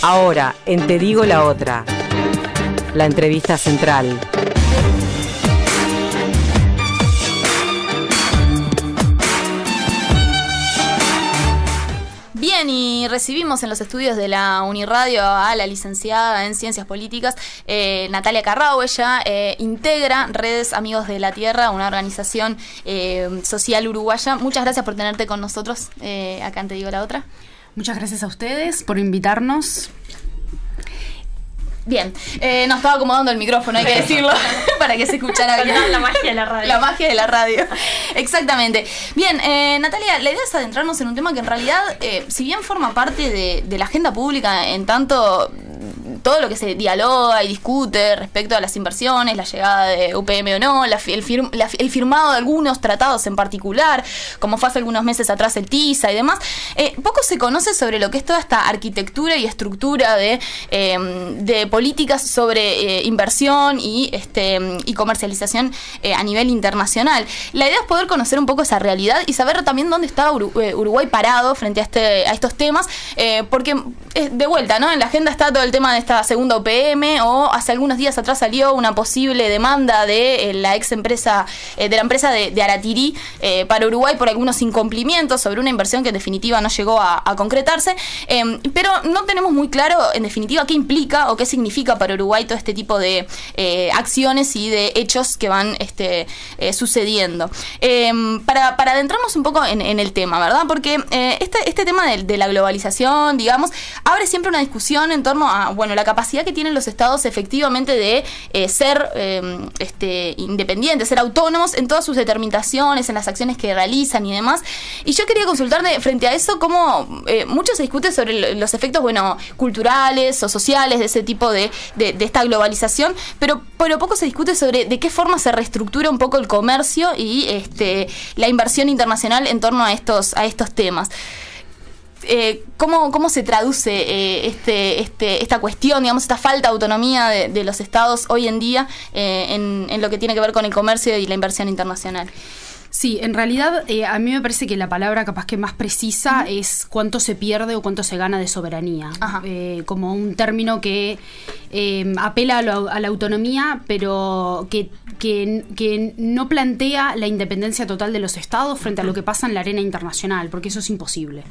Ahora, en Te Digo la Otra, la entrevista central. Bien, y recibimos en los estudios de la Uniradio a la licenciada en Ciencias Políticas, Natalia Carrao. Ella integra Redes Amigos de la Tierra, una organización social uruguaya. Muchas gracias por tenerte con nosotros acá en Te Digo la Otra. Muchas gracias a ustedes por invitarnos. Bien, nos estaba acomodando el micrófono, hay que decirlo, para que se escuchara bien. La magia de la radio. La magia de la radio, exactamente. Bien, Natalia, la idea es adentrarnos en un tema que en realidad, si bien forma parte de la agenda pública, en tanto todo lo que se dialoga y discute respecto a las inversiones, la llegada de UPM o no, el firmado de algunos tratados en particular, como fue hace algunos meses atrás el TISA y demás, poco se conoce sobre lo que es toda esta arquitectura y estructura de políticas sobre inversión y comercialización a nivel internacional. La idea es poder conocer un poco esa realidad y saber también dónde está Uruguay parado frente a estos temas, porque de vuelta, ¿no? En la agenda está todo el tema de esta segunda UPM, o hace algunos días atrás salió una posible demanda de la ex empresa, de la empresa de Aratirí para Uruguay por algunos incumplimientos sobre una inversión que en definitiva no llegó a concretarse, pero no tenemos muy claro en definitiva qué implica o qué significa para Uruguay todo este tipo de acciones y de hechos que van sucediendo. Para adentrarnos un poco en el tema, ¿verdad? Porque este tema de la globalización, digamos, abre siempre una discusión en torno a, bueno, la capacidad que tienen los estados efectivamente de ser independientes, ser autónomos en todas sus determinaciones, en las acciones que realizan y demás. Y yo quería consultarte frente a eso cómo mucho se discute sobre los efectos, bueno, culturales o sociales de ese tipo de esta globalización, pero poco se discute sobre de qué forma se reestructura un poco el comercio y la inversión internacional en torno a estos temas. ¿Cómo se traduce esta cuestión, digamos, esta falta de autonomía de los estados hoy en día en lo que tiene que ver con el comercio y la inversión internacional? Sí, en realidad a mí me parece que la palabra capaz que más precisa es cuánto se pierde o cuánto se gana de soberanía, como un término que apela a la autonomía, pero que no plantea la independencia total de los estados frente a lo que pasa en la arena internacional, porque eso es imposible.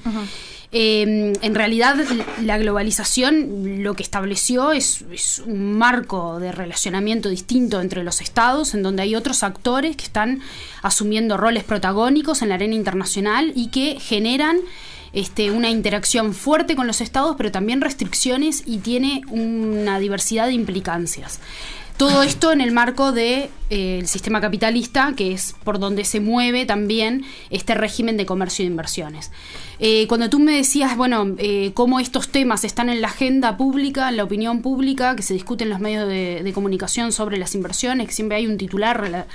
En realidad la globalización lo que estableció es un marco de relacionamiento distinto entre los estados, en donde hay otros actores que están asumiendo roles protagónicos en la arena internacional y que generan una interacción fuerte con los estados, pero también restricciones, y tiene una diversidad de implicancias. Todo esto en el marco del sistema capitalista, que es por donde se mueve también este régimen de comercio y de inversiones. Cuando tú me decías, bueno, cómo estos temas están en la agenda pública, en la opinión pública, que se discute en los medios de comunicación sobre las inversiones, que siempre hay un titular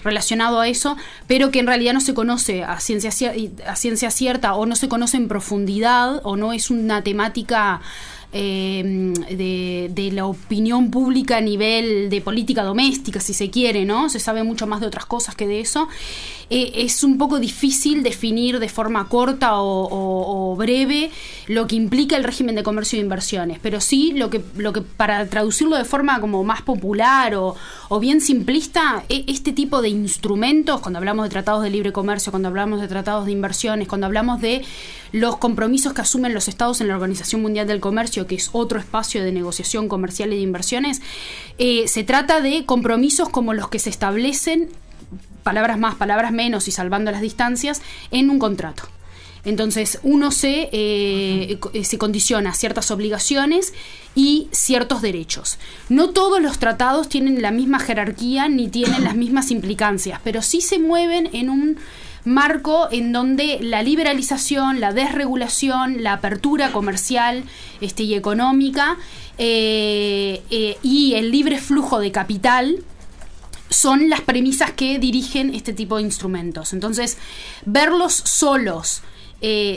relacionado a eso, pero que en realidad no se conoce a ciencia cierta, o no se conoce en profundidad, o no es una temática de la opinión pública a nivel de política doméstica, si se quiere, ¿no? Se sabe mucho más de otras cosas que de eso. Es un poco difícil definir de forma corta o breve lo que implica el régimen de comercio e inversiones, pero sí lo que para traducirlo de forma como más popular o bien simplista, este tipo de instrumentos, cuando hablamos de tratados de libre comercio, cuando hablamos de tratados de inversiones, cuando hablamos de los compromisos que asumen los estados en la Organización Mundial del Comercio, que es otro espacio de negociación comercial y de inversiones, se trata de compromisos como los que se establecen, palabras más, palabras menos y salvando las distancias, en un contrato. Entonces uno se condiciona a ciertas obligaciones y ciertos derechos. No todos los tratados tienen la misma jerarquía ni tienen las mismas implicancias, pero sí se mueven en un marco en donde la liberalización, la desregulación, la apertura comercial y económica y el libre flujo de capital son las premisas que dirigen este tipo de instrumentos. Entonces, verlos solos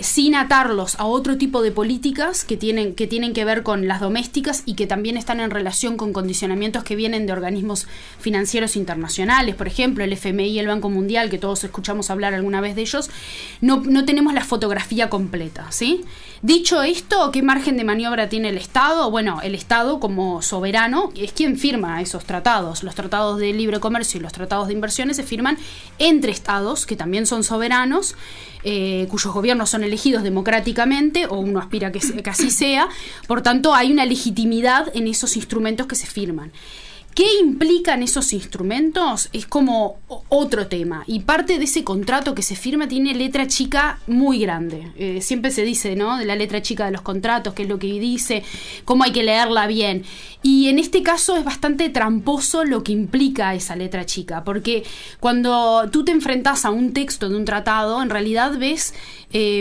sin atarlos a otro tipo de políticas que tienen que ver con las domésticas y que también están en relación con condicionamientos que vienen de organismos financieros internacionales, por ejemplo el FMI y el Banco Mundial, que todos escuchamos hablar alguna vez de ellos. No tenemos la fotografía completa, ¿sí? Dicho esto, ¿qué margen de maniobra tiene el Estado? Bueno, el Estado como soberano es quien firma esos tratados. Los tratados de libre comercio y los tratados de inversiones se firman entre Estados, que también son soberanos, cuyos gobiernos son elegidos democráticamente, o uno aspira que así sea. Por tanto, hay una legitimidad en esos instrumentos que se firman. ¿Qué implican esos instrumentos? Es como otro tema. Y parte de ese contrato que se firma tiene letra chica muy grande. Siempre se dice, ¿no?, de la letra chica de los contratos, qué es lo que dice, cómo hay que leerla bien. Y en este caso es bastante tramposo lo que implica esa letra chica, porque cuando tú te enfrentas a un texto de un tratado, en realidad ves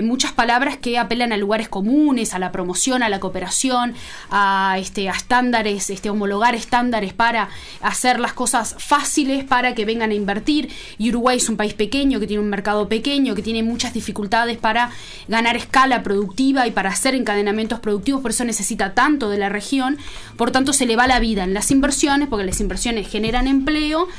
muchas palabras que apelan a lugares comunes, a la promoción, a la cooperación, a estándares, homologar estándares para hacer las cosas fáciles para que vengan a invertir. Y Uruguay es un país pequeño, que tiene un mercado pequeño, que tiene muchas dificultades para ganar escala productiva y para hacer encadenamientos productivos, por eso necesita tanto de la región. Por tanto, se le va la vida en las inversiones, porque las inversiones generan empleo,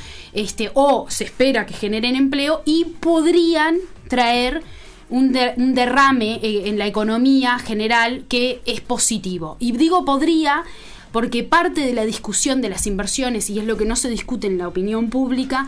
o se espera que generen empleo, y podrían traer un derrame en la economía general que es positivo. Y digo podría porque parte de la discusión de las inversiones, y es lo que no se discute en la opinión pública,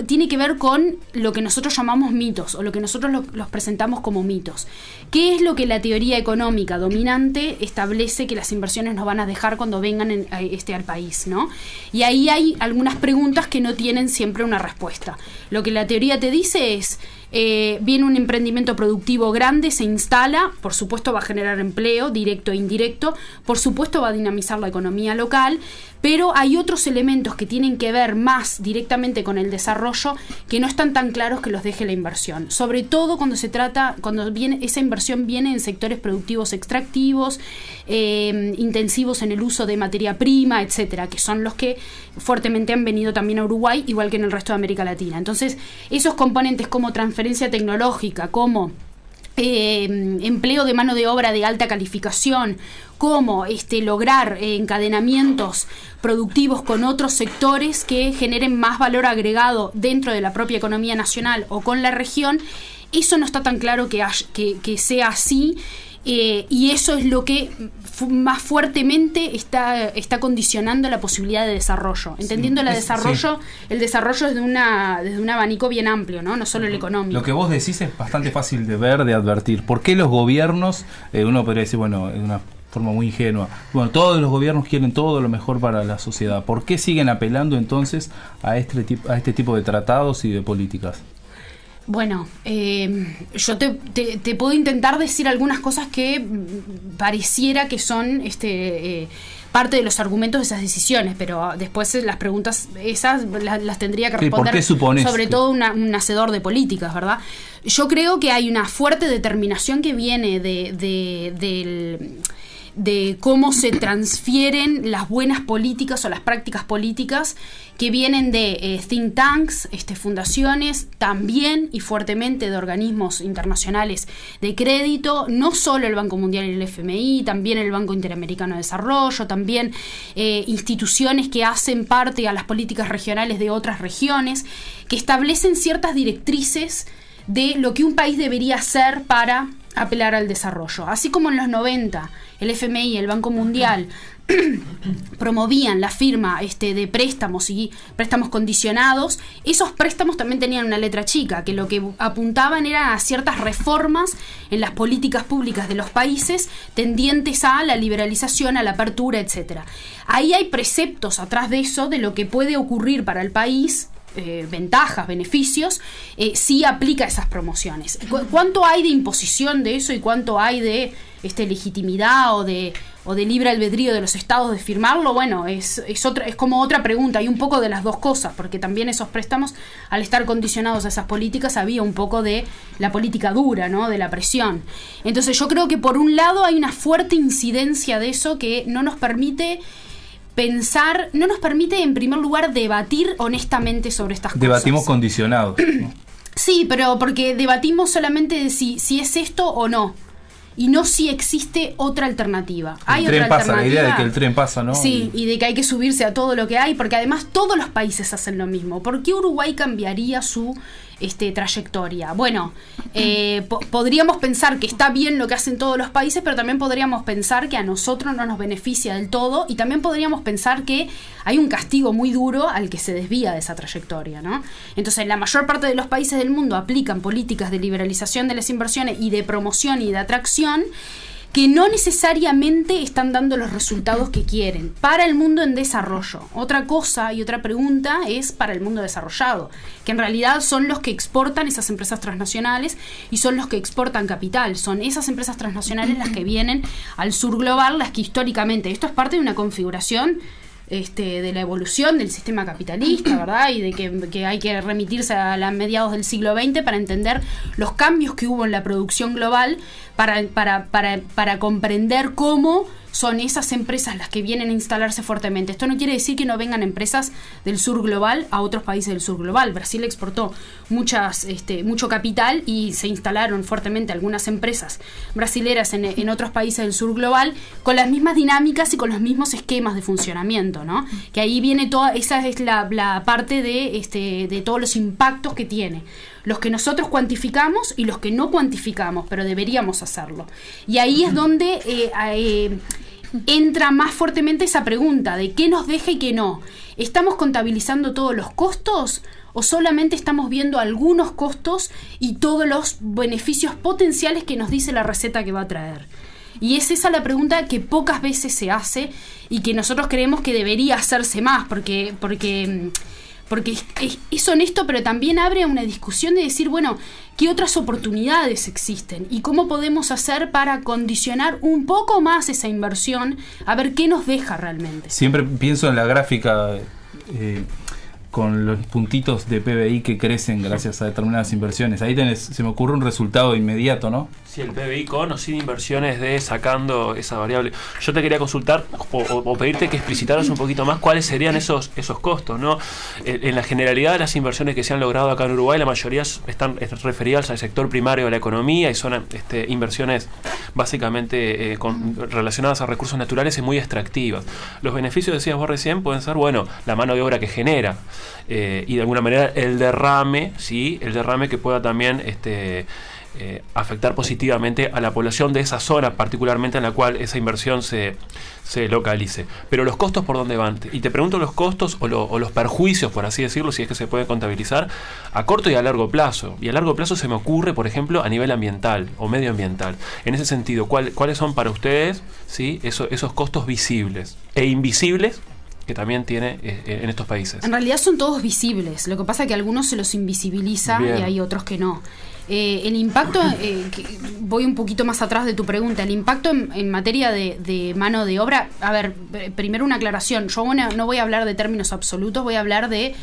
tiene que ver con lo que nosotros llamamos mitos, o lo que nosotros los presentamos como mitos. ¿Qué es lo que la teoría económica dominante establece que las inversiones nos van a dejar cuando vengan al país, ¿no? Y ahí hay algunas preguntas que no tienen siempre una respuesta. Lo que la teoría te dice es: viene un emprendimiento productivo grande, se instala, por supuesto va a generar empleo, directo e indirecto, por supuesto va a dinamizar la economía local, pero hay otros elementos que tienen que ver más directamente con el desarrollo que no están tan claros que los deje la inversión. Sobre todo cuando esa inversión viene en sectores productivos extractivos, intensivos en el uso de materia prima, etcétera, que son los que fuertemente han venido también a Uruguay, igual que en el resto de América Latina. Entonces, esos componentes como transferencia tecnológica, como empleo de mano de obra de alta calificación, como lograr encadenamientos productivos con otros sectores que generen más valor agregado dentro de la propia economía nacional o con la región, eso no está tan claro que sea así. Y eso es lo que más fuertemente está condicionando la posibilidad de desarrollo, entendiendo el desarrollo desde un abanico bien amplio, no solo el económico. Lo que vos decís es bastante fácil de ver, de advertir. ¿Por qué los gobiernos, uno podría decir, bueno, de una forma muy ingenua, bueno, todos los gobiernos quieren todo lo mejor para la sociedad? ¿Por qué siguen apelando entonces a este tipo de tratados y de políticas? Bueno, yo te puedo intentar decir algunas cosas que pareciera que son parte de los argumentos de esas decisiones, pero después las preguntas esas las tendría que responder sobre todo un hacedor de políticas, ¿verdad? Yo creo que hay una fuerte determinación que viene de cómo se transfieren las buenas políticas o las prácticas políticas que vienen de think tanks, fundaciones, también y fuertemente de organismos internacionales de crédito, no solo el Banco Mundial y el FMI, también el Banco Interamericano de Desarrollo, también instituciones que hacen parte a las políticas regionales de otras regiones, que establecen ciertas directrices de lo que un país debería hacer para apelar al desarrollo. Así como en los 90 el FMI y el Banco Mundial promovían la firma de préstamos y préstamos condicionados, esos préstamos también tenían una letra chica, que lo que apuntaban era a ciertas reformas en las políticas públicas de los países tendientes a la liberalización, a la apertura, etcétera. Ahí hay preceptos atrás de eso, de lo que puede ocurrir para el país, ventajas, beneficios, si aplica esas promociones. ¿Cuánto hay de imposición de eso y cuánto hay de legitimidad o de libre albedrío de los estados de firmarlo? Bueno, es como otra pregunta. Hay un poco de las dos cosas, porque también esos préstamos, al estar condicionados a esas políticas, había un poco de la política dura, ¿no?, de la presión. Entonces yo creo que por un lado hay una fuerte incidencia de eso que no nos permite pensar, no nos permite en primer lugar debatir honestamente sobre estas cosas. Debatimos condicionados, ¿no? Sí, pero porque debatimos solamente de si es esto o no. Y no si existe otra alternativa. El tren pasa, la idea de que el tren pasa, ¿no? Sí, y de que hay que subirse a todo lo que hay, porque además todos los países hacen lo mismo. ¿Por qué Uruguay cambiaría su trayectoria? Bueno, podríamos pensar que está bien lo que hacen todos los países, pero también podríamos pensar que a nosotros no nos beneficia del todo, y también podríamos pensar que hay un castigo muy duro al que se desvía de esa trayectoria, ¿no? Entonces, la mayor parte de los países del mundo aplican políticas de liberalización de las inversiones y de promoción y de atracción que no necesariamente están dando los resultados que quieren para el mundo en desarrollo. Otra cosa y otra pregunta es para el mundo desarrollado, que en realidad son los que exportan esas empresas transnacionales y son los que exportan capital. Son esas empresas transnacionales las que vienen al sur global, las que históricamente, esto es parte de una configuración de la evolución del sistema capitalista, ¿verdad? Y de que hay que remitirse a los mediados del siglo XX para entender los cambios que hubo en la producción global, para comprender cómo son esas empresas las que vienen a instalarse fuertemente. Esto no quiere decir que no vengan empresas del sur global a otros países del sur global. Brasil exportó mucho capital y se instalaron fuertemente algunas empresas brasileras en otros países del sur global con las mismas dinámicas y con los mismos esquemas de funcionamiento, ¿no? Que ahí viene esa es la parte de todos los impactos que tiene. Los que nosotros cuantificamos y los que no cuantificamos, pero deberíamos hacerlo. Y ahí es donde entra más fuertemente esa pregunta de qué nos deja y qué no. ¿Estamos contabilizando todos los costos o solamente estamos viendo algunos costos y todos los beneficios potenciales que nos dice la receta que va a traer? Y es esa la pregunta que pocas veces se hace y que nosotros creemos que debería hacerse más, porque es honesto, pero también abre a una discusión de decir, bueno, ¿qué otras oportunidades existen? ¿Y cómo podemos hacer para condicionar un poco más esa inversión a ver qué nos deja realmente? Siempre pienso en la gráfica con los puntitos de PBI que crecen gracias a determinadas inversiones. Ahí se me ocurre un resultado inmediato, ¿no? Sí, el PBI con o sin inversiones de sacando esa variable. Yo te quería consultar o pedirte que explicitaras un poquito más cuáles serían esos costos, ¿no? En la generalidad de las inversiones que se han logrado acá en Uruguay, la mayoría están referidas al sector primario de la economía y son inversiones básicamente relacionadas a recursos naturales y muy extractivas. Los beneficios, decías vos recién, pueden ser, bueno, la mano de obra que genera y de alguna manera el derrame, ¿sí? El derrame que pueda también afectar positivamente a la población de esa zona, particularmente en la cual esa inversión se localice. Pero los costos, ¿por dónde van? Y te pregunto los costos o los perjuicios, por así decirlo, si es que se pueden contabilizar, a corto y a largo plazo. Y a largo plazo se me ocurre, por ejemplo, a nivel ambiental o medioambiental. En ese sentido, ¿cuáles son para ustedes, ¿sí? esos costos visibles e invisibles que también tiene en estos países? En realidad son todos visibles. Lo que pasa es que a algunos se los invisibiliza. Bien. Y hay otros que no. El impacto, voy un poquito más atrás de tu pregunta, el impacto en materia de mano de obra, a ver, primero una aclaración, yo no voy a hablar de términos absolutos, voy a hablar de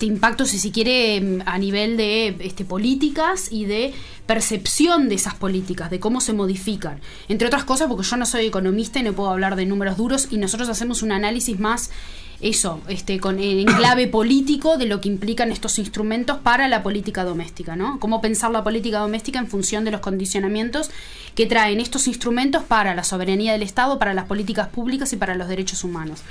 impacto, si se quiere, a nivel de políticas y de percepción de esas políticas, de cómo se modifican. Entre otras cosas, porque yo no soy economista y no puedo hablar de números duros, y nosotros hacemos un análisis más en clave político de lo que implican estos instrumentos para la política doméstica, ¿no? Cómo pensar la política doméstica en función de los condicionamientos que traen estos instrumentos para la soberanía del Estado, para las políticas públicas y para los derechos humanos.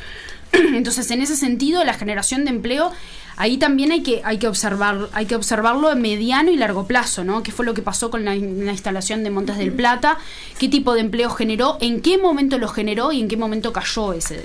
Entonces, en ese sentido, la generación de empleo, ahí también hay que observarlo en mediano y largo plazo, ¿no? ¿Qué fue lo que pasó con la instalación de Montes del Plata? ¿Qué tipo de empleo generó? ¿En qué momento lo generó y en qué momento cayó ese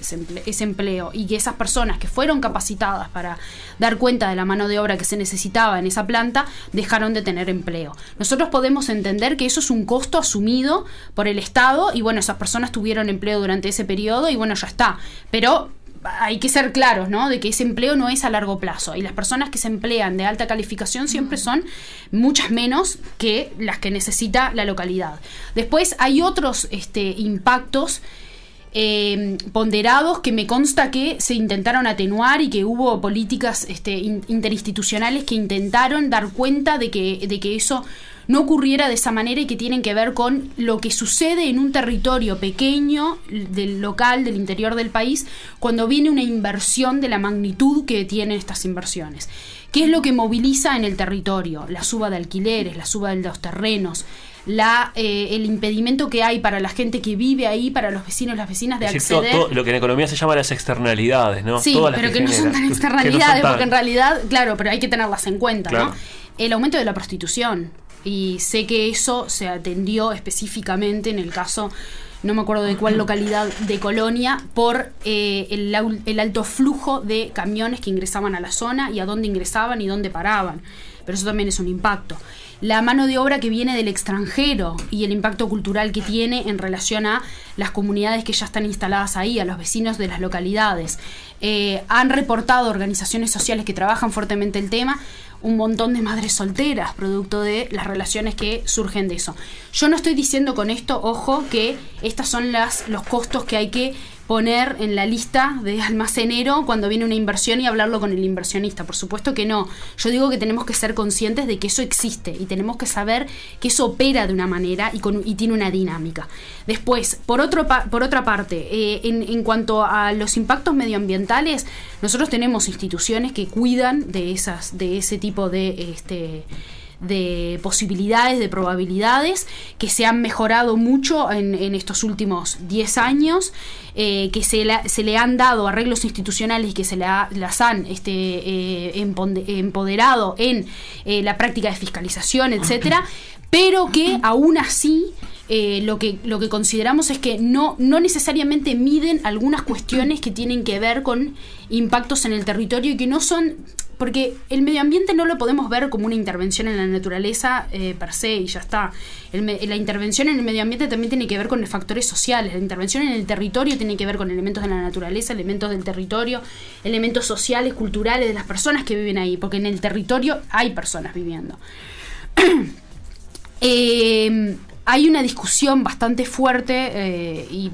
empleo? Y que esas personas que fueron capacitadas para dar cuenta de la mano de obra que se necesitaba en esa planta, dejaron de tener empleo. Nosotros podemos entender que eso es un costo asumido por el Estado y bueno, esas personas tuvieron empleo durante ese periodo y bueno, ya está. Pero hay que ser claros, ¿no? De que ese empleo no es a largo plazo. Y las personas que se emplean de alta calificación siempre son muchas menos que las que necesita la localidad. Después hay otros impactos ponderados que me consta que se intentaron atenuar y que hubo políticas interinstitucionales que intentaron dar cuenta de que eso no ocurriera de esa manera y que tienen que ver con lo que sucede en un territorio pequeño, del local, del interior del país, cuando viene una inversión de la magnitud que tienen estas inversiones. ¿Qué es lo que moviliza en el territorio? La suba de alquileres, la suba de los terrenos, el impedimento que hay para la gente que vive ahí, para los vecinos y las vecinas de acceder. Todo lo que en economía se llama las externalidades, ¿no? Sí, todas las pero que no son tan externalidades, porque en realidad, claro, pero hay que tenerlas en cuenta, claro, ¿no? El aumento de la prostitución. Y sé que eso se atendió específicamente en el caso, no me acuerdo de cuál localidad de Colonia, por el alto flujo de camiones que ingresaban a la zona y a dónde ingresaban y dónde paraban. Pero eso también es un impacto. La mano de obra que viene del extranjero y el impacto cultural que tiene en relación a las comunidades que ya están instaladas ahí, a los vecinos de las localidades. Han reportado organizaciones sociales que trabajan fuertemente el tema, un montón de madres solteras, producto de las relaciones que surgen de eso. Yo no estoy diciendo con esto, ojo, que estas son los costos que hay que poner en la lista de almacenero cuando viene una inversión y hablarlo con el inversionista. Por supuesto que no. Yo digo que tenemos que ser conscientes de que eso existe y tenemos que saber que eso opera de una manera y tiene una dinámica. Después, por otra parte, en cuanto a los impactos medioambientales, nosotros tenemos instituciones que cuidan de ese tipo de posibilidades, de probabilidades, que se han mejorado mucho en estos últimos 10 años, que se le han dado arreglos institucionales y que se las han empoderado en la práctica de fiscalización, etcétera, pero que aún así lo que consideramos es que no necesariamente miden algunas cuestiones que tienen que ver con impactos en el territorio y que no son, porque el medio ambiente no lo podemos ver como una intervención en la naturaleza per se y ya está. La intervención en el medio ambiente también tiene que ver con factores sociales. La intervención en el territorio tiene que ver con elementos de la naturaleza, elementos del territorio, elementos sociales, culturales de las personas que viven ahí, porque en el territorio hay personas viviendo. Hay una discusión bastante fuerte y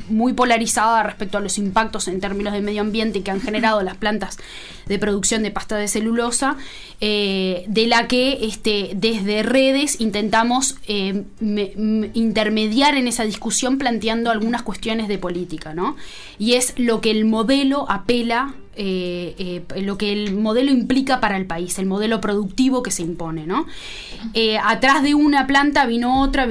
muy polarizada respecto a los impactos en términos de medio ambiente que han generado las plantas de producción de pasta de celulosa, de la que desde redes intentamos intermediar en esa discusión planteando algunas cuestiones de política, ¿no? Y es lo que el modelo apela, lo que el modelo implica para el país, el modelo productivo que se impone, ¿no? Atrás de una planta vino otra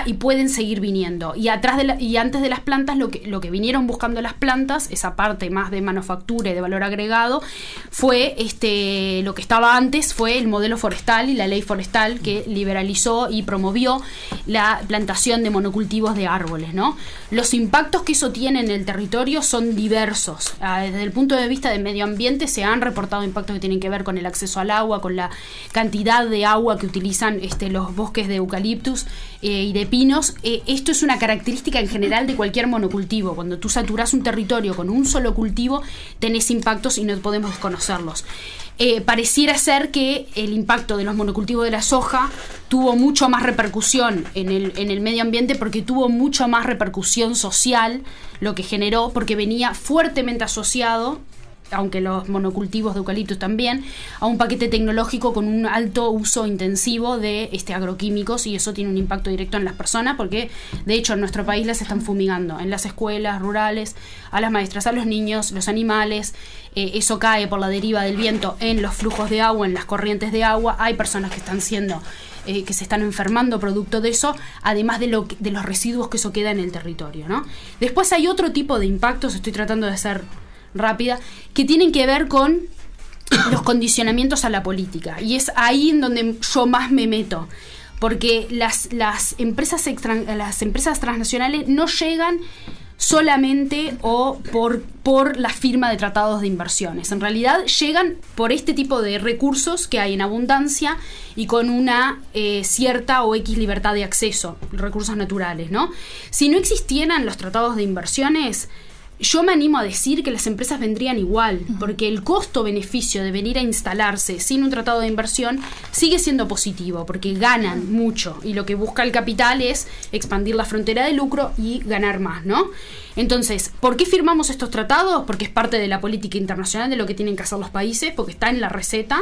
y pueden seguir viniendo. Y antes de las plantas, lo que vinieron buscando las plantas, esa parte más de manufactura y de valor agregado, fue lo que estaba antes fue el modelo forestal y la ley forestal que liberalizó y promovió la plantación de monocultivos de árboles, ¿no? Los impactos que eso tiene en el territorio son diversos. Desde el punto de vista del medio ambiente se han reportado impactos que tienen que ver con el acceso al agua, con la cantidad de agua que utilizan los bosques de eucaliptus y de pinos. Esto es una característica en general de cualquier monocultivo. Cuando tú saturas un territorio con un solo cultivo, tenés impactos y no podemos desconocerlos. Pareciera ser que el impacto de los monocultivos de la soja tuvo mucho más repercusión en el medio ambiente porque tuvo mucho más repercusión social, lo que generó, porque venía fuertemente asociado, aunque los monocultivos de eucaliptus también, a un paquete tecnológico con un alto uso intensivo de agroquímicos, y eso tiene un impacto directo en las personas porque de hecho en nuestro país las están fumigando en las escuelas rurales, a las maestras, a los niños, los animales. Eso cae por la deriva del viento en los flujos de agua, en las corrientes de agua. Hay personas que están que se están enfermando producto de eso, además de los residuos que eso queda en el territorio, ¿no? Después hay otro tipo de impactos, estoy tratando de ser rápida, que tienen que ver con los condicionamientos a la política, y es ahí en donde yo más me meto, porque las empresas transnacionales no llegan solamente o por la firma de tratados de inversiones. En realidad llegan por este tipo de recursos que hay en abundancia y con una cierta o X libertad de acceso, recursos naturales, ¿no? Si no existieran los tratados de inversiones, yo me animo a decir que las empresas vendrían igual, porque el costo-beneficio de venir a instalarse sin un tratado de inversión sigue siendo positivo, porque ganan mucho y lo que busca el capital es expandir la frontera de lucro y ganar más, ¿no? Entonces, ¿por qué firmamos estos tratados? Porque es parte de la política internacional de lo que tienen que hacer los países, porque está en la receta,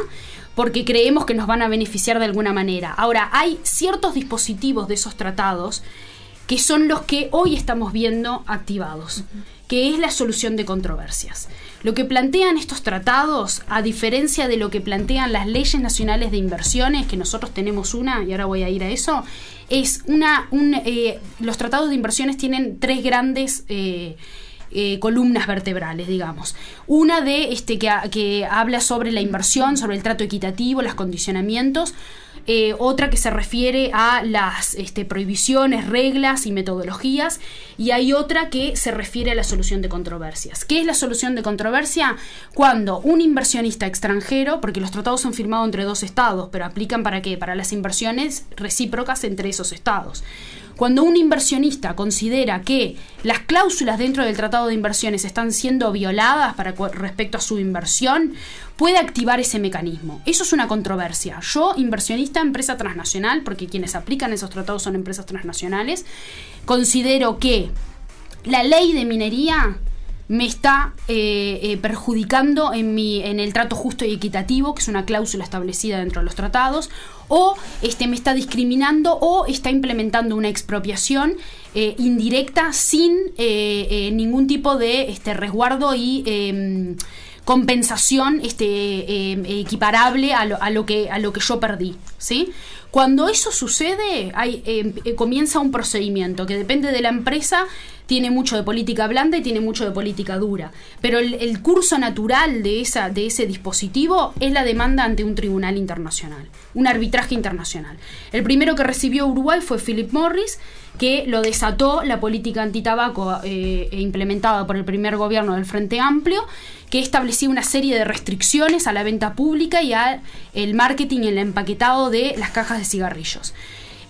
porque creemos que nos van a beneficiar de alguna manera. Ahora, hay ciertos dispositivos de esos tratados que son los que hoy estamos viendo activados, que es la solución de controversias. Lo que plantean estos tratados, a diferencia de lo que plantean las leyes nacionales de inversiones, que nosotros tenemos una, y ahora voy a ir a eso, es los tratados de inversiones tienen tres grandes columnas vertebrales, digamos. Una de que habla sobre la inversión, sobre el trato equitativo, los condicionamientos. Otra que se refiere a las prohibiciones, reglas y metodologías, y hay otra que se refiere a la solución de controversias. ¿Qué es la solución de controversia? Cuando un inversionista extranjero, porque los tratados son firmados entre dos estados, pero aplican ¿para qué? Para las inversiones recíprocas entre esos estados. Cuando un inversionista considera que las cláusulas dentro del tratado de inversiones están siendo violadas respecto a su inversión, puede activar ese mecanismo. Eso es una controversia. Yo, inversionista, empresa transnacional, porque quienes aplican esos tratados son empresas transnacionales, considero que la ley de minería me está perjudicando en el trato justo y equitativo, que es una cláusula establecida dentro de los tratados, o me está discriminando o está implementando una expropiación indirecta sin ningún tipo de resguardo y compensación equiparable a lo que yo perdí, ¿sí? Cuando eso sucede, comienza un procedimiento que depende de la empresa, tiene mucho de política blanda y tiene mucho de política dura. Pero el curso natural de ese dispositivo es la demanda ante un tribunal internacional, un arbitraje internacional. El primero que recibió Uruguay fue Philip Morris, que lo desató la política antitabaco implementada por el primer gobierno del Frente Amplio, que establecía una serie de restricciones a la venta pública y al marketing y el empaquetado de las cajas de cigarrillos.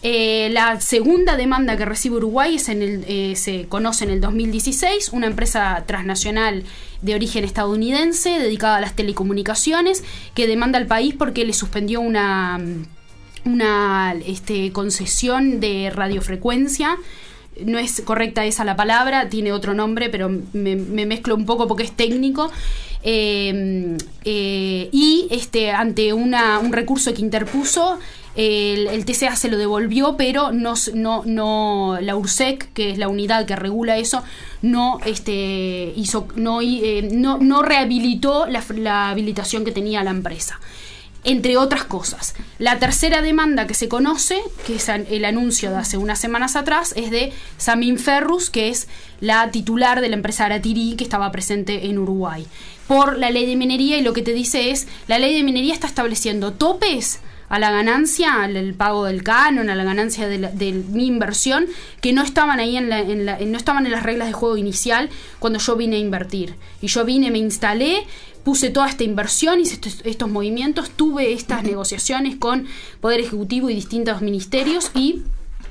La segunda demanda que recibe Uruguay se conoce en el 2016, una empresa transnacional de origen estadounidense dedicada a las telecomunicaciones que demanda al país porque le suspendió una concesión de radiofrecuencia. No es correcta esa la palabra, tiene otro nombre, pero me mezclo un poco porque es técnico. Y ante un recurso que interpuso, el TCA se lo devolvió, pero no la URSEC, que es la unidad que regula eso, no rehabilitó la habilitación que tenía la empresa, entre otras cosas. La tercera demanda que se conoce, que es el anuncio de hace unas semanas atrás, es de Samin Ferrus, que es la titular de la empresa Aratirí, que estaba presente en Uruguay, por la ley de minería, y lo que te dice es, la ley de minería está estableciendo topes a la ganancia, al pago del canon, a la ganancia de mi inversión, que no estaban ahí no estaban en las reglas de juego inicial cuando yo vine a invertir. Y yo vine, me instalé, puse toda esta inversión, hice estos movimientos, tuve estas negociaciones con Poder Ejecutivo y distintos ministerios, y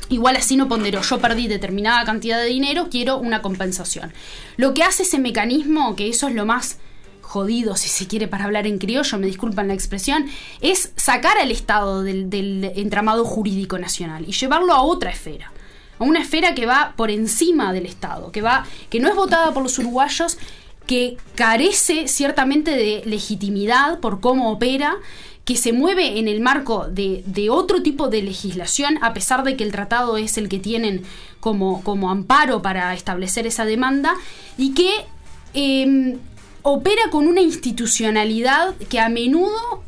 igual así no ponderó, yo perdí determinada cantidad de dinero, quiero una compensación. Lo que hace ese mecanismo, que eso es lo más jodido, si se quiere, para hablar en criollo, me disculpan la expresión, es sacar al Estado del entramado jurídico nacional y llevarlo a otra esfera, a una esfera que va por encima del Estado, que no es votada por los uruguayos, que carece ciertamente de legitimidad por cómo opera, que se mueve en el marco de otro tipo de legislación, a pesar de que el tratado es el que tienen como amparo para establecer esa demanda, y que opera con una institucionalidad que a menudo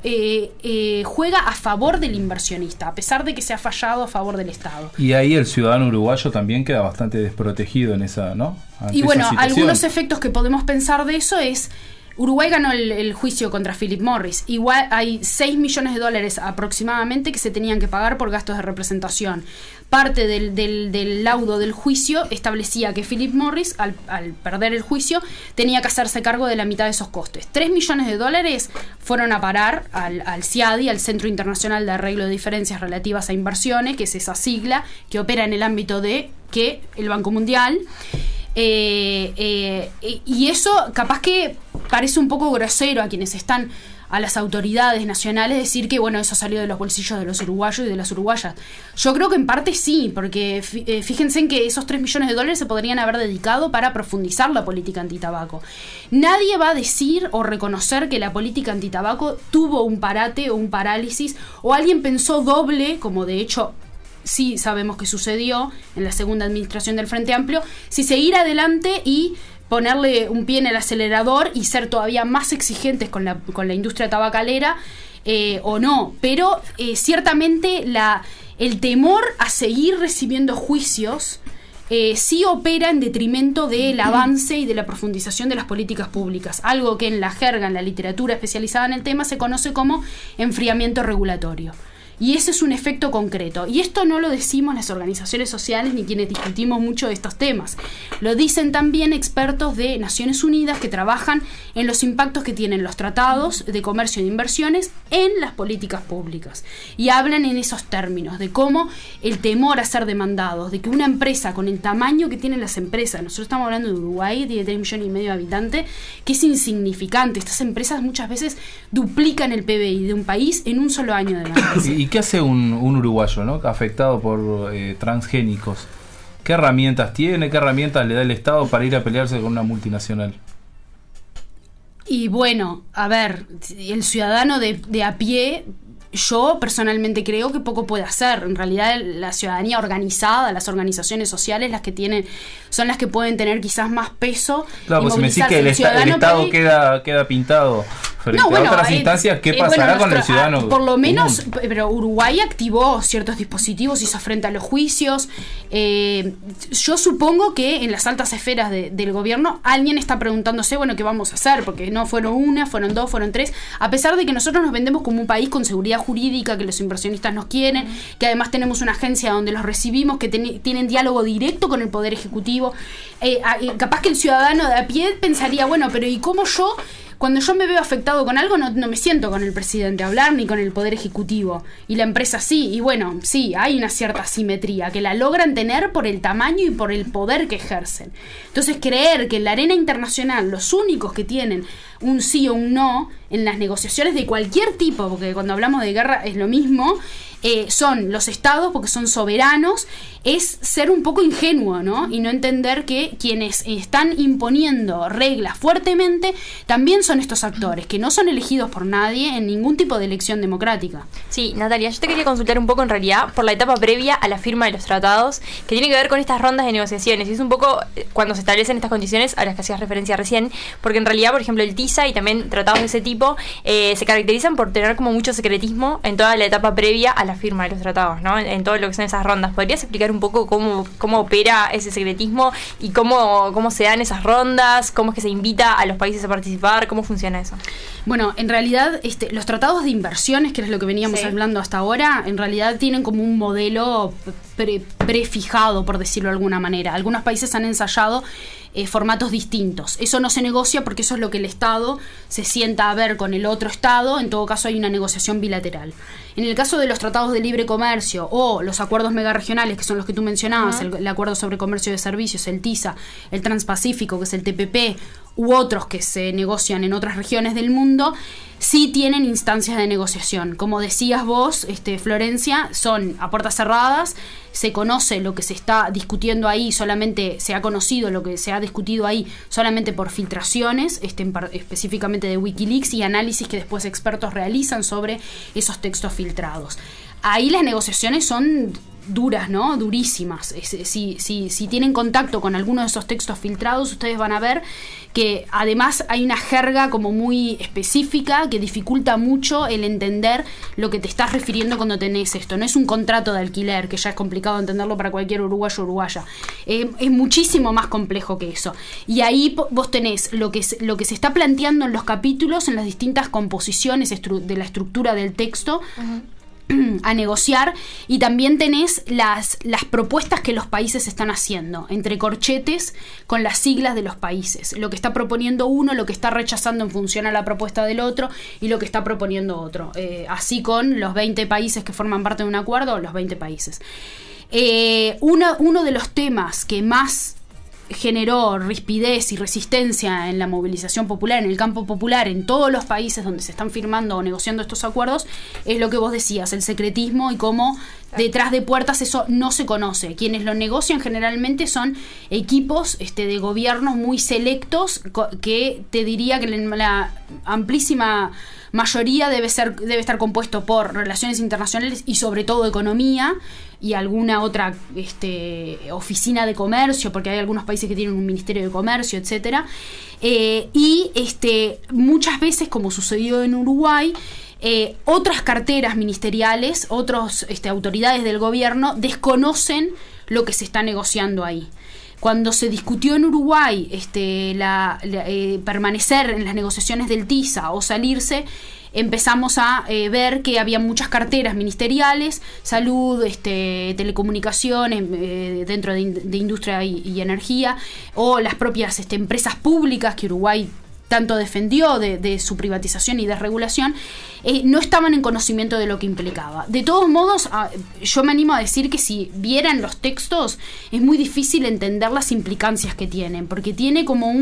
juega a favor del inversionista, a pesar de que se ha fallado a favor del Estado. Y ahí el ciudadano uruguayo también queda bastante desprotegido en esa, ¿no? Ante y bueno, esa situación. Algunos efectos que podemos pensar de eso es: Uruguay ganó el juicio contra Philip Morris. Igual hay $6 millones aproximadamente que se tenían que pagar por gastos de representación. Parte del laudo del juicio establecía que Philip Morris, al perder el juicio, tenía que hacerse cargo de la mitad de esos costes. $3 millones fueron a parar al CIADI, al Centro Internacional de Arreglo de Diferencias Relativas a Inversiones, que es esa sigla que opera en el ámbito de el Banco Mundial. Y eso capaz que parece un poco grosero a quienes están, a las autoridades nacionales, decir que bueno, eso salió de los bolsillos de los uruguayos y de las uruguayas. Yo creo que en parte sí, porque fíjense en que esos $3 millones se podrían haber dedicado para profundizar la política antitabaco. Nadie va a decir o reconocer que la política antitabaco tuvo un parate o un parálisis, o alguien pensó doble, como de hecho sí sabemos que sucedió en la segunda administración del Frente Amplio, si seguir adelante y ponerle un pie en el acelerador y ser todavía más exigentes con la industria tabacalera, o no. Pero ciertamente el temor a seguir recibiendo juicios sí opera en detrimento del avance y de la profundización de las políticas públicas, algo que en la jerga, en la literatura especializada en el tema, se conoce como enfriamiento regulatorio. Y ese es un efecto concreto. Y esto no lo decimos las organizaciones sociales ni quienes discutimos mucho de estos temas. Lo dicen también expertos de Naciones Unidas que trabajan en los impactos que tienen los tratados de comercio y de inversiones en las políticas públicas. Y hablan en esos términos, de cómo el temor a ser demandados, de que una empresa con el tamaño que tienen las empresas, nosotros estamos hablando de Uruguay, que tiene 3,5 millones de habitantes, que es insignificante. Estas empresas muchas veces duplican el PBI de un país en un solo año de avance. ¿Y qué hace un uruguayo, ¿no?, afectado por transgénicos? ¿Qué herramientas tiene? ¿Qué herramientas le da el Estado para ir a pelearse con una multinacional? Y bueno, a ver, el ciudadano de a pie, yo personalmente creo que poco puede hacer. En realidad la ciudadanía organizada, las organizaciones sociales, las que tienen, son las que pueden tener quizás más peso. Claro, pues si me decís que el Estado queda pintado frente a otras instancias, ¿qué pasará con el ciudadano? Por lo menos, pero Uruguay activó ciertos dispositivos, hizo frente a los juicios. Yo supongo que en las altas esferas del gobierno alguien está preguntándose, bueno, ¿qué vamos a hacer? Porque no fueron una, fueron dos, fueron tres. A pesar de que nosotros nos vendemos como un país con seguridad jurídica, que los inversionistas nos quieren, que además tenemos una agencia donde los recibimos, que tienen diálogo directo con el Poder Ejecutivo. Capaz que el ciudadano de a pie pensaría, bueno, pero ¿y cómo yo, cuando yo me veo afectado con algo, no me siento con el presidente a hablar ni con el Poder Ejecutivo? Y la empresa sí, y bueno, sí, hay una cierta asimetría que la logran tener por el tamaño y por el poder que ejercen. Entonces, creer que en la arena internacional los únicos que tienen un sí o un no en las negociaciones de cualquier tipo, porque cuando hablamos de guerra es lo mismo, son los estados porque son soberanos, es ser un poco ingenuo, ¿no? Y no entender que quienes están imponiendo reglas fuertemente también son estos actores, que no son elegidos por nadie en ningún tipo de elección democrática. Sí, Natalia, yo te quería consultar un poco en realidad por la etapa previa a la firma de los tratados, que tiene que ver con estas rondas de negociaciones, y es un poco cuando se establecen estas condiciones a las que hacías referencia recién, porque en realidad, por ejemplo, el TISA y también tratados de ese tipo se caracterizan por tener como mucho secretismo en toda la etapa previa a la firma de los tratados, ¿no? En todo lo que son esas rondas. ¿Podrías explicar un poco cómo opera ese secretismo y cómo se dan esas rondas? ¿Cómo es que se invita a los países a participar? ¿Cómo funciona eso? Bueno, en realidad los tratados de inversiones, que es lo que veníamos hablando hasta ahora, en realidad tienen como un modelo prefijado, por decirlo de alguna manera. Algunos países han ensayado formatos distintos. Eso no se negocia porque eso es lo que el Estado se sienta a ver con el otro Estado. En todo caso hay una negociación bilateral. En el caso de los tratados de libre comercio o los acuerdos megaregionales, que son los que tú mencionabas, el acuerdo sobre comercio de servicios, el TISA, el Transpacífico, que es el TPP, u otros que se negocian en otras regiones del mundo, sí tienen instancias de negociación. Como decías vos, Florencia, son a puertas cerradas, se conoce lo que se está discutiendo ahí, solamente se ha conocido lo que se ha discutido ahí solamente por filtraciones, específicamente de Wikileaks, y análisis que después expertos realizan sobre esos textos filtrados. Ahí las negociaciones son duras, ¿no? Durísimas. Si tienen contacto con alguno de esos textos filtrados, ustedes van a ver que además hay una jerga como muy específica que dificulta mucho el entender lo que te estás refiriendo cuando tenés esto. No es un contrato de alquiler, que ya es complicado entenderlo para cualquier uruguayo o uruguaya. Es muchísimo más complejo que eso. Y ahí vos tenés lo que se está planteando en los capítulos, en las distintas composiciones de la estructura del texto, a negociar, y también tenés las propuestas que los países están haciendo, entre corchetes con las siglas de los países, lo que está proponiendo uno, lo que está rechazando en función a la propuesta del otro y lo que está proponiendo otro, así con los 20 países que forman parte de un acuerdo, los 20 países. Uno de los temas que más generó rispidez y resistencia en la movilización popular, en el campo popular, en todos los países donde se están firmando o negociando estos acuerdos, es lo que vos decías, el secretismo y cómo detrás de puertas eso no se conoce. Quienes lo negocian generalmente son equipos de gobiernos muy selectos, que te diría que la amplísima mayoría debe estar compuesto por relaciones internacionales y sobre todo economía y alguna otra oficina de comercio, porque hay algunos países que tienen un ministerio de comercio, etcétera. Y muchas veces, como sucedió en Uruguay, otras carteras ministeriales, otras autoridades del gobierno desconocen lo que se está negociando ahí. Cuando se discutió en Uruguay permanecer en las negociaciones del TISA o salirse, empezamos a ver que había muchas carteras ministeriales, salud, telecomunicaciones, dentro de industria y energía, o las propias empresas públicas que Uruguay tanto defendió de su privatización y desregulación, no estaban en conocimiento de lo que implicaba. De todos modos, yo me animo a decir que si vieran los textos, es muy difícil entender las implicancias que tienen, porque tiene como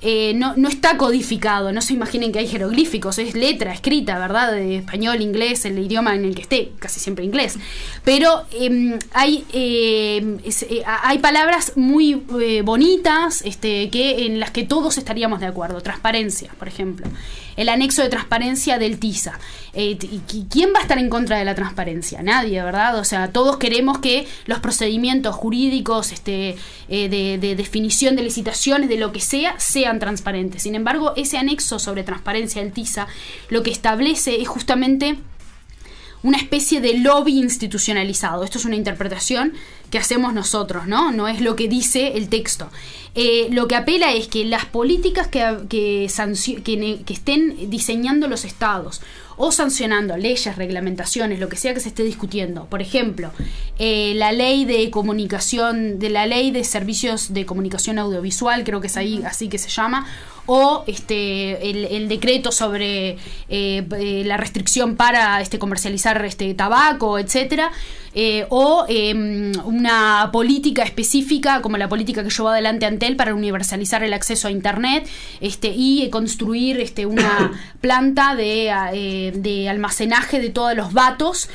no está codificado, no se imaginen que hay jeroglíficos, es letra escrita, ¿verdad? De español, inglés, el idioma en el que esté, casi siempre inglés. Pero hay palabras muy bonitas en las que todos estaríamos de acuerdo. Transparencia, por ejemplo. El anexo de transparencia del TISA. ¿Quién va a estar en contra de la transparencia? Nadie, ¿verdad? O sea, todos queremos que los procedimientos jurídicos de definición de licitaciones, de lo que sea, sean transparentes. Sin embargo, ese anexo sobre transparencia del TISA lo que establece es justamente una especie de lobby institucionalizado. Esto es una interpretación que hacemos nosotros, ¿no? No es lo que dice el texto. Lo que apela es que las políticas que estén diseñando los estados o sancionando leyes, reglamentaciones, lo que sea que se esté discutiendo. Por ejemplo, la ley de comunicación, la ley de servicios de comunicación audiovisual, creo que es ahí así que se llama, o el decreto sobre la restricción para comercializar tabaco, etcétera, o una política específica como la política que llevó adelante Antel para universalizar el acceso a internet y construir una planta de almacenaje de todos los datos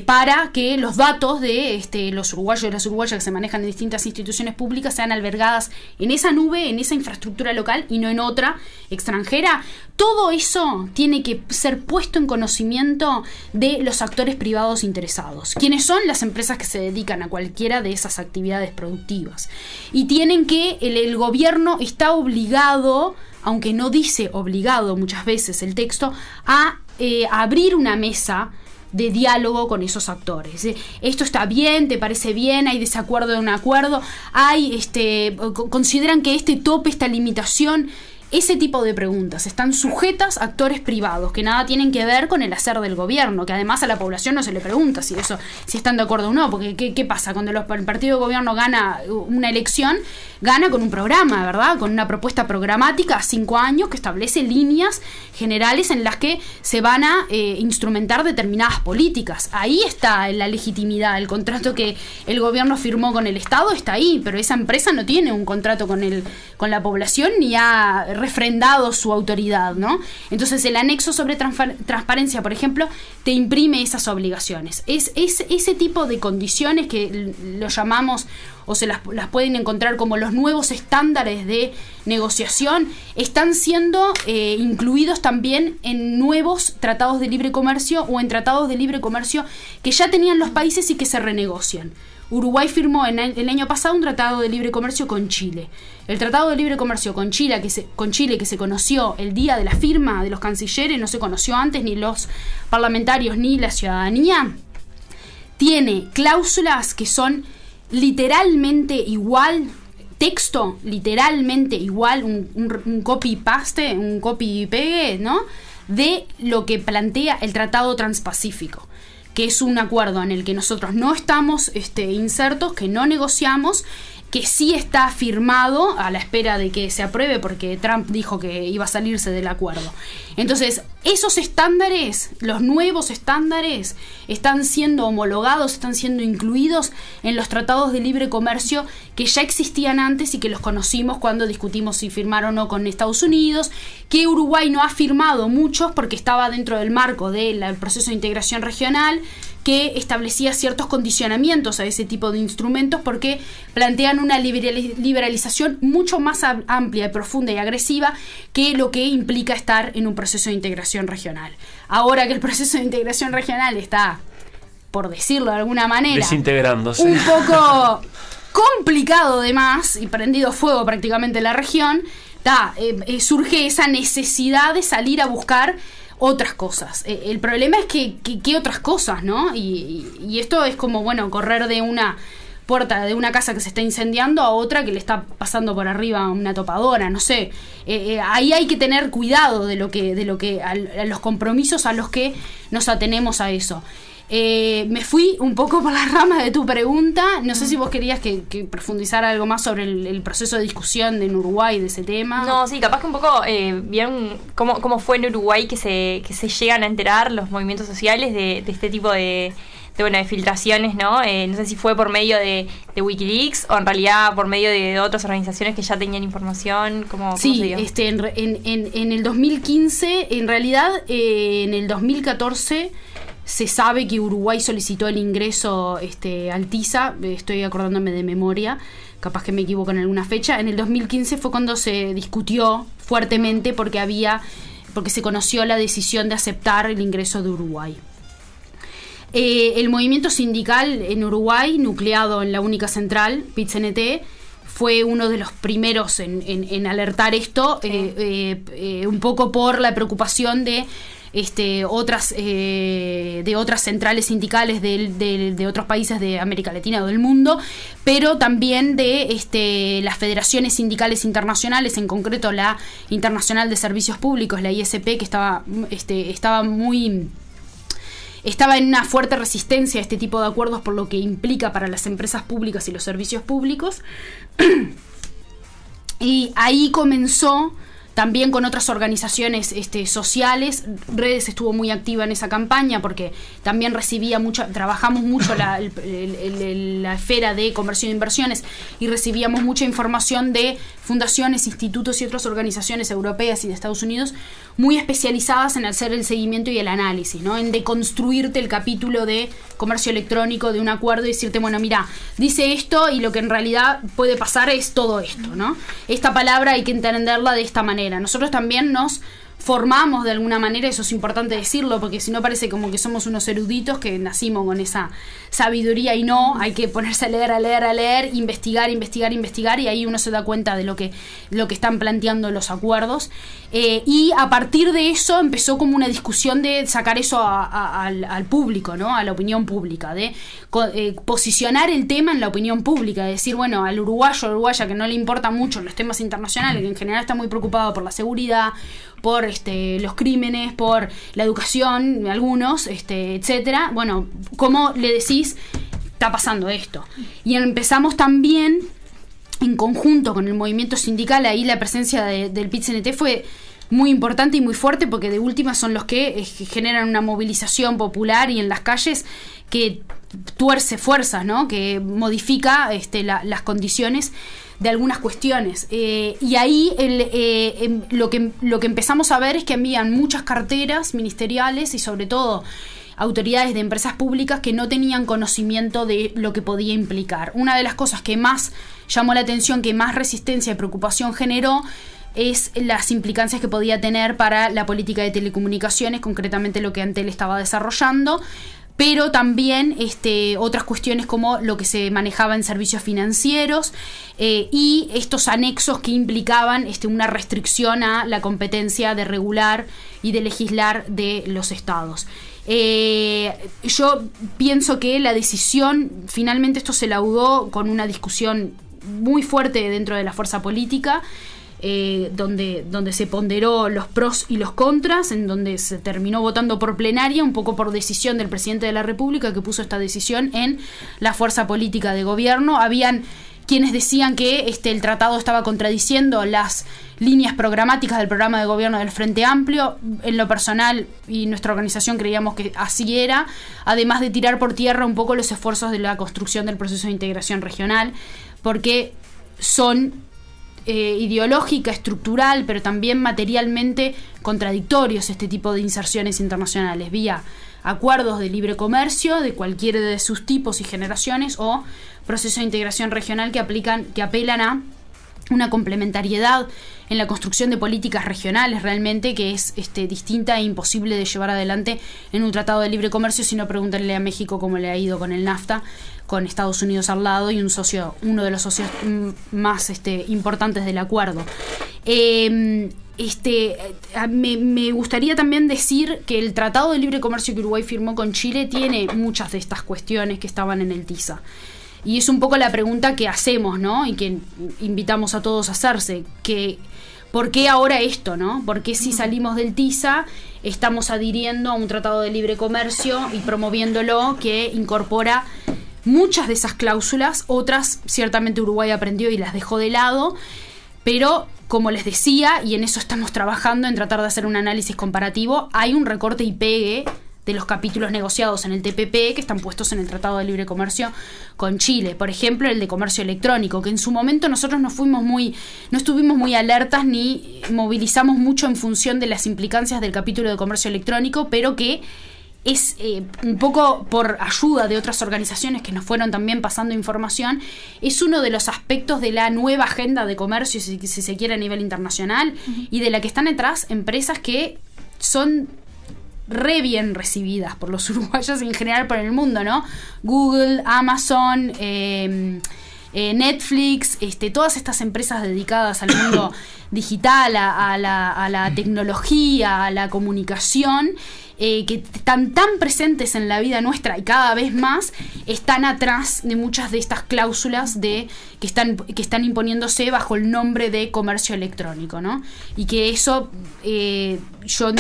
para que los datos de los uruguayos y las uruguayas que se manejan en distintas instituciones públicas sean albergadas en esa nube, en esa infraestructura local y no en otra extranjera. Todo eso tiene que ser puesto en conocimiento de los actores privados interesados, quienes son las empresas que se dedican a cualquiera de esas actividades productivas. Y tienen que, el gobierno está obligado, aunque no dice obligado muchas veces el texto, a abrir una mesa de diálogo con esos actores. Esto está bien, te parece bien, hay desacuerdo de un acuerdo, consideran que tope, esta limitación. Ese tipo de preguntas están sujetas a actores privados que nada tienen que ver con el hacer del gobierno, que además a la población no se le pregunta si están de acuerdo o no, porque ¿qué pasa? Cuando el partido de gobierno gana una elección, gana con un programa, ¿verdad? Con una propuesta programática a 5 años que establece líneas generales en las que se van a instrumentar determinadas políticas. Ahí está la legitimidad, el contrato que el gobierno firmó con el Estado está ahí, pero esa empresa no tiene un contrato con la población ni ha refrendado su autoridad, ¿no? Entonces el anexo sobre transparencia, por ejemplo, te imprime esas obligaciones. Es ese tipo de condiciones que lo llamamos o se las pueden encontrar como los nuevos estándares de negociación, están siendo incluidos también en nuevos tratados de libre comercio o en tratados de libre comercio que ya tenían los países y que se renegocian. Uruguay firmó el año pasado un tratado de libre comercio con Chile. El tratado de libre comercio con Chile que se conoció el día de la firma de los cancilleres, no se conoció antes ni los parlamentarios ni la ciudadanía, tiene cláusulas que son literalmente igual, texto literalmente igual, un copy-paste, un copy-pegue, ¿no?, de lo que plantea el Tratado Transpacífico, que es un acuerdo en el que nosotros no estamos insertos, que no negociamos que sí está firmado a la espera de que se apruebe, porque Trump dijo que iba a salirse del acuerdo. Entonces, esos estándares, los nuevos estándares, están siendo homologados, están siendo incluidos en los tratados de libre comercio que ya existían antes y que los conocimos cuando discutimos si firmar o no con Estados Unidos, que Uruguay no ha firmado muchos porque estaba dentro del marco del proceso de integración regional, que establecía ciertos condicionamientos a ese tipo de instrumentos porque plantean una liberalización mucho más amplia, profunda y agresiva que lo que implica estar en un proceso de integración regional. Ahora que el proceso de integración regional está, por decirlo de alguna manera, desintegrándose, un poco complicado de más y prendido fuego prácticamente la región, surge esa necesidad de salir a buscar otras cosas. El problema es que otras cosas, ¿no? Y esto es como, bueno, correr de una puerta de una casa que se está incendiando a otra que le está pasando por arriba una topadora, no sé. Ahí hay que tener cuidado de lo que a los compromisos a los que nos atenemos a eso. Me fui un poco por las ramas de tu pregunta. No sé si vos querías que profundizara algo más sobre el proceso de discusión en Uruguay de ese tema. No, sí, capaz que un poco vieron cómo fue en Uruguay que se llegan a enterar los movimientos sociales de este tipo de filtraciones, ¿no? No sé si fue por medio de Wikileaks o en realidad por medio de otras organizaciones que ya tenían información. ¿Cómo sí, se dio? En el 2015, en realidad en el 2014 se sabe que Uruguay solicitó el ingreso al TISA, estoy acordándome de memoria, capaz que me equivoco en alguna fecha. En el 2015 fue cuando se discutió fuertemente porque se conoció la decisión de aceptar el ingreso de Uruguay. El movimiento sindical en Uruguay, nucleado en la única central, PIT-CNT, fue uno de los primeros en alertar esto, un poco por la preocupación de otras centrales sindicales de otros países de América Latina o del mundo, pero también de las federaciones sindicales internacionales, en concreto la Internacional de Servicios Públicos, la ISP, que estaba en una fuerte resistencia a este tipo de acuerdos por lo que implica para las empresas públicas y los servicios públicos. Y ahí comenzó también con otras organizaciones sociales. Redes estuvo muy activa en esa campaña porque también trabajamos mucho la esfera de comercio de inversiones y recibíamos mucha información de fundaciones, institutos y otras organizaciones europeas y de Estados Unidos muy especializadas en hacer el seguimiento y el análisis, ¿no? En deconstruirte el capítulo de comercio electrónico de un acuerdo y decirte, bueno, mira, dice esto y lo que en realidad puede pasar es todo esto, ¿no? Esta palabra hay que entenderla de esta manera. Nosotros también nos formamos de alguna manera, eso es importante decirlo, porque si no parece como que somos unos eruditos que nacimos con esa sabiduría y no, hay que ponerse a leer, investigar, y ahí uno se da cuenta de lo que están planteando los acuerdos. Y a partir de eso empezó como una discusión de sacar eso al público, ¿no? A la opinión pública, de posicionar el tema en la opinión pública, de decir, bueno, al uruguayo o uruguaya que no le importan mucho los temas internacionales, que en general está muy preocupado por la seguridad, por los crímenes, por la educación, algunos, etcétera. Bueno, ¿cómo le decís está pasando esto? Y empezamos también en conjunto con el movimiento sindical. Ahí la presencia del PIT-CNT fue muy importante y muy fuerte, porque de última son los que generan una movilización popular y en las calles que tuerce fuerzas, ¿no? Que modifica las condiciones de algunas cuestiones. Y ahí lo que empezamos a ver es que habían muchas carteras ministeriales y sobre todo autoridades de empresas públicas que no tenían conocimiento de lo que podía implicar. Una de las cosas que más llamó la atención, que más resistencia y preocupación generó, es las implicancias que podía tener para la política de telecomunicaciones, concretamente lo que Antel estaba desarrollando, pero también otras cuestiones como lo que se manejaba en servicios financieros y estos anexos que implicaban una restricción a la competencia de regular y de legislar de los estados. Yo pienso que la decisión, finalmente esto se laudó con una discusión muy fuerte dentro de la fuerza política, donde se ponderó los pros y los contras, en donde se terminó votando por plenaria, un poco por decisión del presidente de la República, que puso esta decisión en la fuerza política de gobierno. Habían quienes decían que el tratado estaba contradiciendo las líneas programáticas del programa de gobierno del Frente Amplio. En lo personal y nuestra organización creíamos que así era, además de tirar por tierra un poco los esfuerzos de la construcción del proceso de integración regional, porque son ideológica, estructural, pero también materialmente contradictorios este tipo de inserciones internacionales, vía acuerdos de libre comercio de cualquiera de sus tipos y generaciones, o procesos de integración regional que apelan a una complementariedad en la construcción de políticas regionales realmente que es distinta e imposible de llevar adelante en un tratado de libre comercio, sino preguntarle a México cómo le ha ido con el NAFTA, con Estados Unidos al lado y uno de los socios más importantes del acuerdo. Me gustaría también decir que el Tratado de Libre Comercio que Uruguay firmó con Chile tiene muchas de estas cuestiones que estaban en el TISA. Y es un poco la pregunta que hacemos, ¿no? Y que invitamos a todos a hacerse. ¿Por qué ahora esto, no? ¿Por qué si salimos del TISA estamos adhiriendo a un tratado de libre comercio y promoviéndolo que incorpora muchas de esas cláusulas? Otras ciertamente Uruguay aprendió y las dejó de lado, pero como les decía, y en eso estamos trabajando, en tratar de hacer un análisis comparativo, hay un recorte y pegue de los capítulos negociados en el TPP que están puestos en el Tratado de Libre Comercio con Chile. Por ejemplo, el de comercio electrónico, que en su momento nosotros no estuvimos muy alertas ni movilizamos mucho en función de las implicancias del capítulo de comercio electrónico, pero que es un poco por ayuda de otras organizaciones que nos fueron también pasando información, es uno de los aspectos de la nueva agenda de comercio, si se quiere, a nivel internacional, y de la que están detrás empresas que son re bien recibidas por los uruguayos y en general por el mundo, ¿no? Google, Amazon, Netflix, todas estas empresas dedicadas al mundo digital, a la tecnología, a la comunicación, que están tan presentes en la vida nuestra y cada vez más están atrás de muchas de estas cláusulas que están imponiéndose bajo el nombre de comercio electrónico, ¿no? Y que eso yo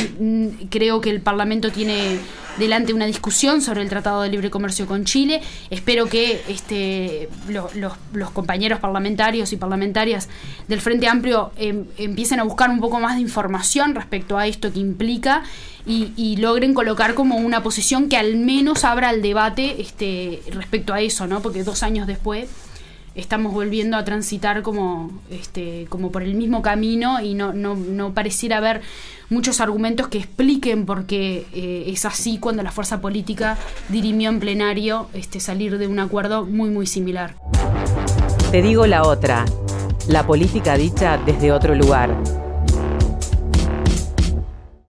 creo que el Parlamento tiene delante una discusión sobre el Tratado de Libre Comercio con Chile. Espero que los compañeros parlamentarios y parlamentarias del Frente Amplio empiecen a buscar un poco más de información respecto a esto que implica y logren colocar como una posición que al menos abra el debate respecto a eso, ¿no? Porque 2 años después estamos volviendo a transitar como por el mismo camino y no pareciera haber muchos argumentos que expliquen por qué es así cuando la fuerza política dirimió en plenario salir de un acuerdo muy muy similar. Te digo la otra, la política dicha desde otro lugar.